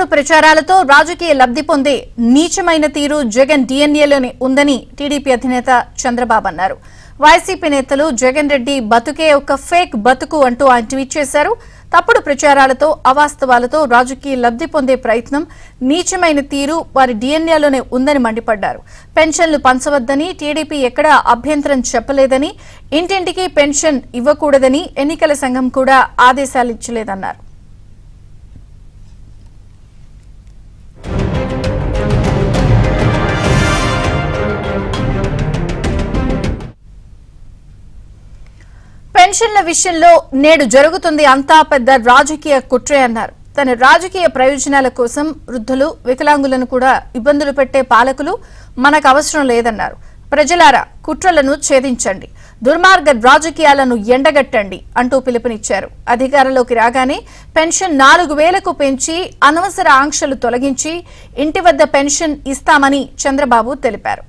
తప్పుడు ప్రచారాలతో రాజకీయ లబ్ధి పొందే నీచమైన తీరు జగన్ డిఎన్ఏలోనే ఉందని టీడీపీ అధినేత చంద్రబాబు అన్నారు. వైసీపీ నేతలు జగన్ రెడ్డి బతుకే ఒక ఫేక్ బతుకు అంటూ ఆయన ట్వీట్ చేశారు. తప్పుడు ప్రచారాలతో అవాస్తవాలతో రాజకీయ లబ్ధి పొందే ప్రయత్నం నీచమైన తీరు వారి డిఎన్ఏలోనే ఉందని మండిపడ్డారు. పెన్షన్లు పంచవద్దని టీడీపీ ఎక్కడా అభ్యంతరం చెప్పలేదని, ఇంటింటికి పెన్షన్ ఇవ్వకూడదని ఎన్నికల సంఘం కూడా ఆదేశాలిచ్చలేదన్నారు. పెన్షన్ల విషయంలో నేడు జరుగుతుంది అంతా పెద్ద రాజకీయ కుట్రే అన్నారు. తన రాజకీయ ప్రయోజనాల కోసం వృద్ధులు, వికలాంగులను కూడా ఇబ్బందులు పెట్టే పాలకులు మనకు అవసరం లేదన్నారు. ప్రజలారా, కుట్రలను ఛేదించండి, దుర్మార్గ రాజకీయాలను ఎండగట్టండి అంటూ పిలుపునిచ్చారు. అధికారంలోకి రాగానే పెన్షన్ 4,000కు పెంచి అనవసర ఆంక్షలు తొలగించి ఇంటి వద్ద పెన్షన్ ఇస్తామని చంద్రబాబు తెలిపారు.